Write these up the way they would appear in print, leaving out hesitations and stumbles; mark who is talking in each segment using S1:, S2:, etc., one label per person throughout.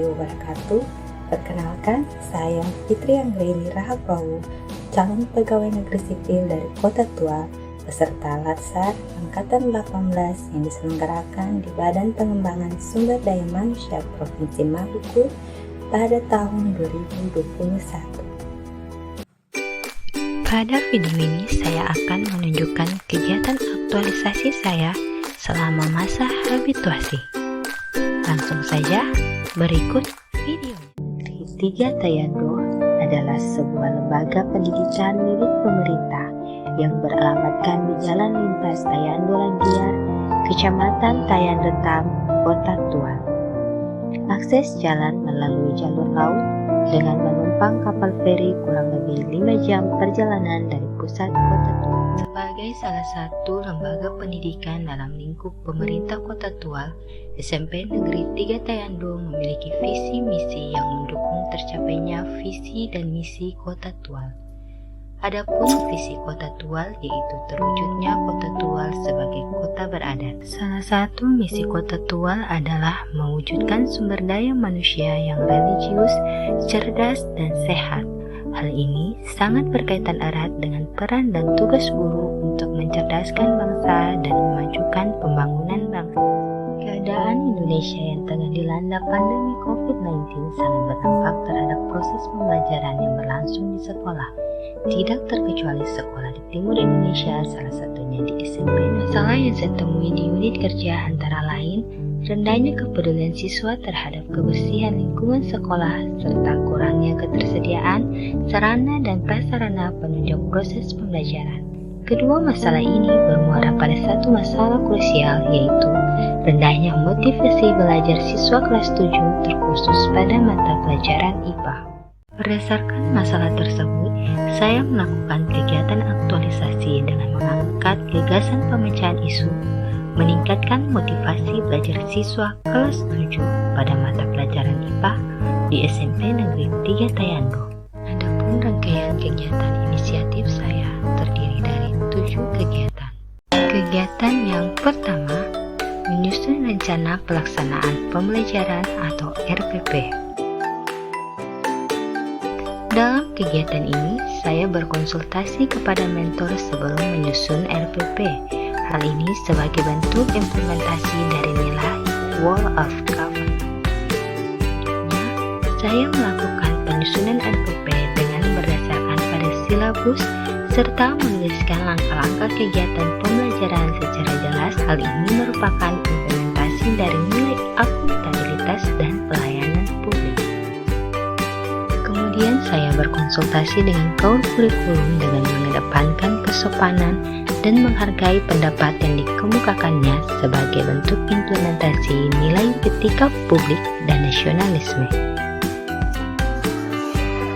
S1: wabarakatuh. Perkenalkan, saya Fitri Anggraini Rahaprawu, calon pegawai negeri sipil dari Kota Tual, peserta Latsar Angkatan 18 yang diselenggarakan di Badan Pengembangan Sumber Daya Manusia Provinsi Maluku pada tahun 2021.
S2: Pada video ini saya akan menunjukkan kegiatan aktualisasi saya selama masa habituasi. Langsung saja, berikut video. Negeri 3 Tayando adalah sebuah lembaga pendidikan milik pemerintah yang beralamatkan di Jalan Lintas Tayando Langgiar, Kecamatan Tayando Tam, Kota Tual. Akses jalan melalui jalur laut dengan menumpang kapal feri kurang lebih 5 jam perjalanan dari pusat Kota Tual. Sebagai salah satu lembaga pendidikan dalam lingkup pemerintah Kota Tual, SMP Negeri 3 Tayando memiliki visi misi yang mendukung tercapainya visi dan misi Kota Tual. Adapun visi Kota Tual yaitu terwujudnya Kota Tual sebagai kota beradat. Salah satu misi Kota Tual adalah mewujudkan sumber daya manusia yang religius, cerdas, dan sehat. Hal ini sangat berkaitan erat dengan peran dan tugas guru untuk mencerdaskan bangsa dan memajukan pembangunan bangsa. Keadaan Indonesia yang tengah dilanda pandemi COVID-19 sangat berdampak terhadap proses pembelajaran yang berlangsung di sekolah. Tidak terkecuali sekolah di timur Indonesia, salah satunya di SMP. Masalah yang saya temui di unit kerja antara lain rendahnya kepedulian siswa terhadap kebersihan lingkungan sekolah serta kurangnya ketersediaan sarana dan prasarana penunjang proses pembelajaran. Kedua masalah ini bermuara pada satu masalah krusial, yaitu rendahnya motivasi belajar siswa kelas 7 terkhusus pada mata pelajaran IPA. Berdasarkan masalah tersebut, saya melakukan kegiatan aktualisasi dengan mengangkat gagasan pemecahan isu, meningkatkan motivasi belajar siswa kelas 7 pada mata pelajaran IPA di SMP Negeri 3 Tayando. Adapun rangkaian kegiatan inisiatif saya terdiri dari 7 kegiatan. Kegiatan yang pertama, menyusun rencana pelaksanaan pembelajaran atau RPP. Dalam kegiatan ini, saya berkonsultasi kepada mentor sebelum menyusun RPP. Hal ini sebagai bentuk implementasi dari nilai Wall of Government. Saya melakukan penyusunan RPP dengan berdasarkan pada silabus serta menuliskan langkah-langkah kegiatan pembelajaran secara jelas. Hal ini merupakan implementasi dari nilai akuntabilitas dan pelayanan publik. Kemudian saya berkonsultasi dengan kaur kurikulum dengan mengedepankan kesopanan dan menghargai pendapat yang dikemukakannya sebagai bentuk implementasi nilai etika publik dan nasionalisme.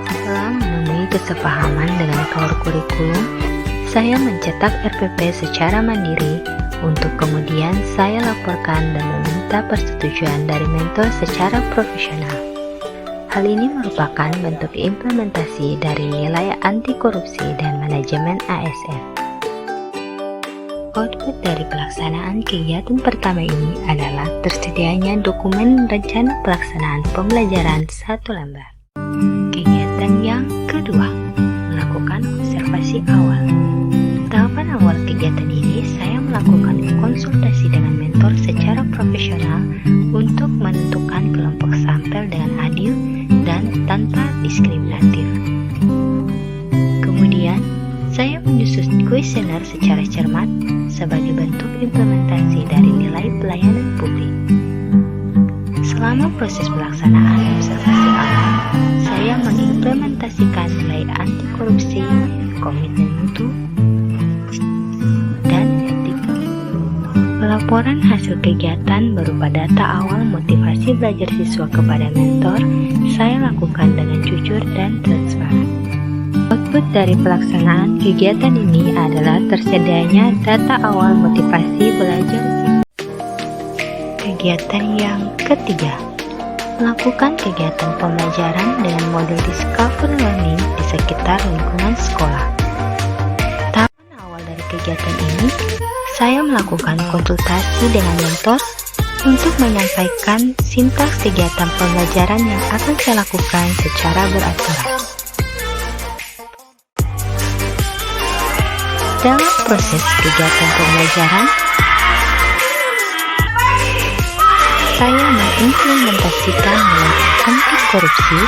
S2: Setelah menemui kesepahaman dengan kaur kurikulum, saya mencetak RPP secara mandiri untuk kemudian saya laporkan dan meminta persetujuan dari mentor secara profesional. Hal ini merupakan bentuk implementasi dari nilai anti korupsi dan manajemen ASN. Output dari pelaksanaan kegiatan pertama ini adalah tersedianya dokumen rencana pelaksanaan pembelajaran 1 lembar. Kegiatan yang kedua, melakukan observasi awal. Tahapan awal kegiatan ini saya melakukan konsultasi dengan mentor secara profesional untuk menentukan kelompok sampel dengan adil dan tanpa diskriminatif. Kemudian, saya menyusun kuesioner secara cermat sebagai bentuk implementasi dari nilai pelayanan publik. Selama proses pelaksanaan observasi awal, saya mengimplementasikan nilai anti korupsi, komitmen mutu, dan etika. Pelaporan hasil kegiatan berupa data awal motivasi belajar siswa kepada mentor, saya lakukan dengan jujur dan transparan. Output dari pelaksanaan kegiatan ini adalah tersedianya data awal motivasi belajar siswa. Kegiatan yang ketiga, melakukan kegiatan pembelajaran dengan model discover learning di sekitar lingkungan sekolah. Tahapan awal dari kegiatan ini, saya melakukan konsultasi dengan mentor untuk menyampaikan sintaks kegiatan pembelajaran yang akan saya lakukan secara beraturan. Dalam proses kegiatan pembelajaran, saya mengimplementasikan nilai anti korupsi,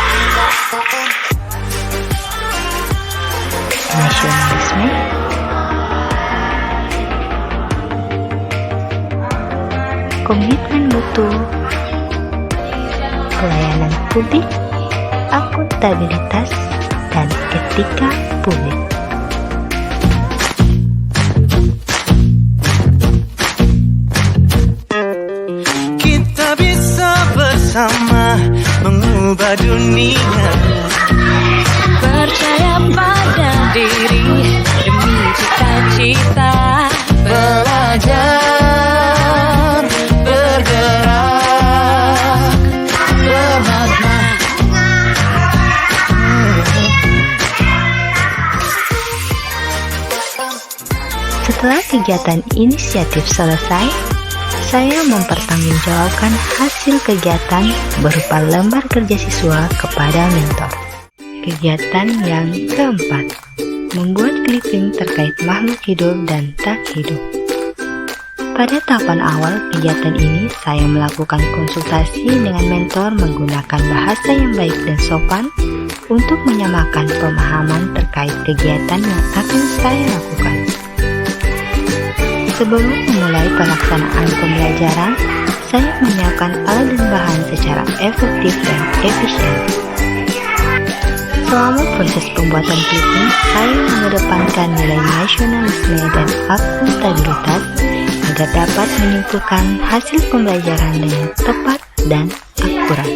S2: nasionalisme, komitmen mutu, pelayanan publik, akuntabilitas, dan etika publik.
S3: Kita bisa bersama mengubah dunia.
S4: Percaya pada diri demi cita-cita.
S3: Belajar, bergerak, bermakna.
S2: Setelah kegiatan inisiatif selesai, saya mempertanggungjawabkan hasil kegiatan berupa lembar kerja siswa kepada mentor. Kegiatan yang keempat, membuat clipping terkait makhluk hidup dan tak hidup. Pada tahapan awal kegiatan ini, saya melakukan konsultasi dengan mentor menggunakan bahasa yang baik dan sopan untuk menyamakan pemahaman terkait kegiatan yang akan saya lakukan. Sebelum memulai pelaksanaan pembelajaran, saya menyiapkan alat dan bahan secara efektif dan efisien. Selama proses pembuatan clipping, saya mengedepankan nilai nasionalisme dan akuntabilitas agar dapat menyimpulkan hasil pembelajaran dengan tepat dan akurat.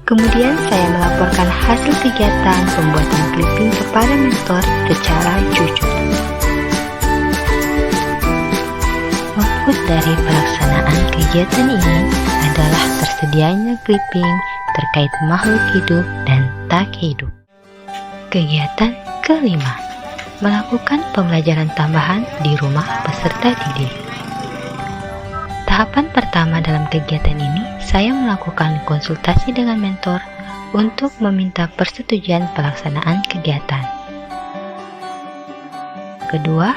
S2: Kemudian saya melaporkan hasil kegiatan pembuatan clipping kepada mentor secara jujur. Output dari pelaksanaan kegiatan ini adalah tersedianya clipping terkait makhluk hidup dan tak hidup. Kegiatan kelima, melakukan pembelajaran tambahan di rumah peserta didik. Tahapan pertama dalam kegiatan ini, saya melakukan konsultasi dengan mentor untuk meminta persetujuan pelaksanaan kegiatan. Kedua,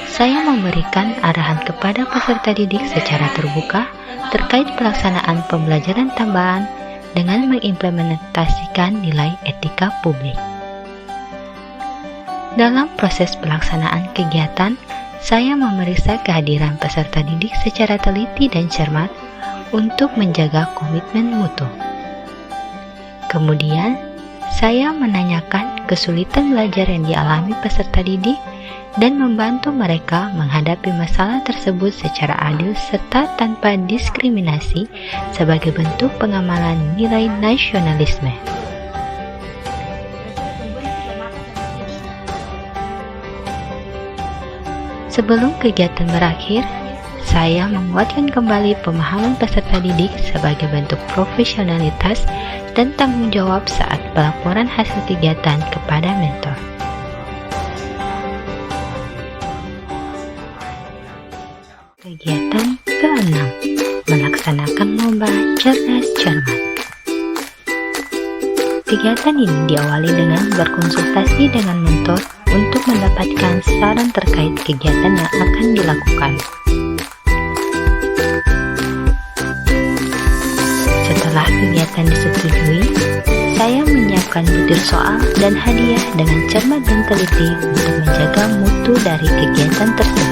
S2: saya memberikan arahan kepada peserta didik secara terbuka terkait pelaksanaan pembelajaran tambahan dengan mengimplementasikan nilai etika publik. Dalam proses pelaksanaan kegiatan, saya memeriksa kehadiran peserta didik secara teliti dan cermat untuk menjaga komitmen mutu. Kemudian, saya menanyakan kesulitan belajar yang dialami peserta didik dan membantu mereka menghadapi masalah tersebut secara adil serta tanpa diskriminasi sebagai bentuk pengamalan nilai nasionalisme. Sebelum kegiatan berakhir, saya menguatkan kembali pemahaman peserta didik sebagai bentuk profesionalitas dan tanggung jawab saat pelaporan hasil kegiatan kepada mentor. Kegiatan ke-6, melaksanakan lomba cerdas cermat. Kegiatan ini diawali dengan berkonsultasi dengan mentor untuk mendapatkan saran terkait kegiatan yang akan dilakukan. Setelah kegiatan disetujui, saya menyiapkan butir soal dan hadiah dengan cermat dan teliti untuk menjaga mutu dari kegiatan tersebut.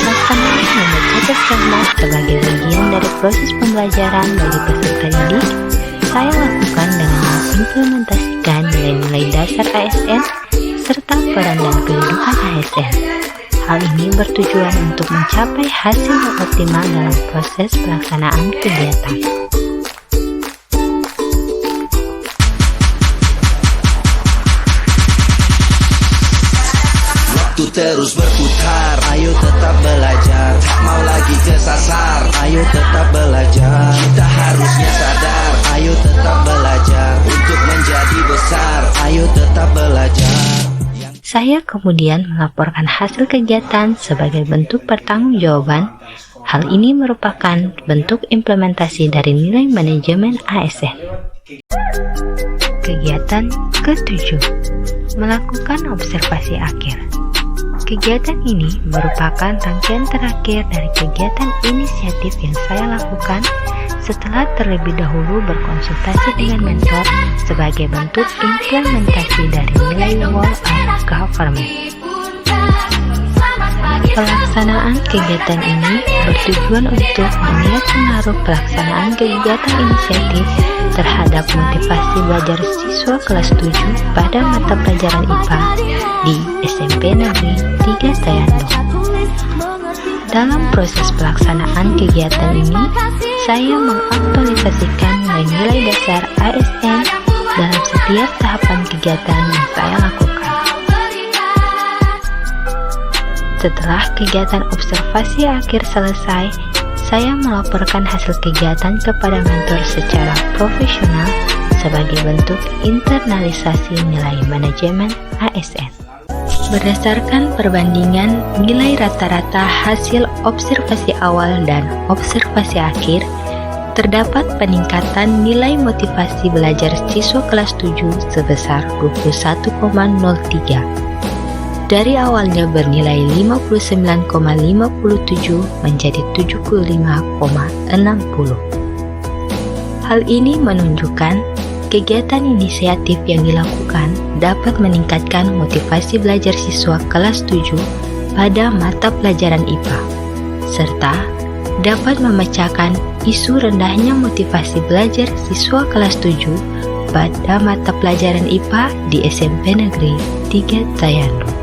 S2: Pelaksanaan memecah cermat sebagai bagian dari proses pembelajaran bagi peserta didik, saya lakukan dengan mengimplementasikan nilai-nilai dasar ASN serta peran dan kedudukan ASN. Hal ini bertujuan untuk mencapai hasil yang optimal dalam proses pelaksanaan kegiatan.
S3: Waktu terus berputar, ayo tetap belajar. Tak mau lagi kesasar, ayo tetap belajar. Kita harusnya sadar, ayo tetap belajar. Untuk menjadi besar, ayo tetap belajar.
S2: Saya kemudian melaporkan hasil kegiatan sebagai bentuk pertanggungjawaban. Hal ini merupakan bentuk implementasi dari nilai manajemen ASN. Kegiatan ke-7, melakukan observasi akhir. Kegiatan ini merupakan rangkaian terakhir dari kegiatan inisiatif yang saya lakukan setelah terlebih dahulu berkonsultasi dengan mentor sebagai bentuk implementasi dari nilai Wall of Government. Pelaksanaan kegiatan ini bertujuan untuk melihat pengaruh pelaksanaan kegiatan inisiatif terhadap motivasi belajar siswa kelas 7 pada mata pelajaran IPA di SMP Negeri 3 Tayando. Dalam proses pelaksanaan kegiatan ini, saya mengaktualisasikan nilai-nilai dasar ASN dalam setiap tahapan kegiatan yang saya lakukan. Setelah kegiatan observasi akhir selesai, saya melaporkan hasil kegiatan kepada mentor secara profesional sebagai bentuk internalisasi nilai manajemen ASN. Berdasarkan perbandingan nilai rata-rata hasil observasi awal dan observasi akhir, terdapat peningkatan nilai motivasi belajar siswa kelas 7 sebesar 21,03. Dari awalnya bernilai 59,57 menjadi 75,60. Hal ini menunjukkan kegiatan inisiatif yang dilakukan dapat meningkatkan motivasi belajar siswa kelas 7 pada mata pelajaran IPA, serta dapat memecahkan isu rendahnya motivasi belajar siswa kelas 7 pada mata pelajaran IPA di SMP Negeri 3 Tayando.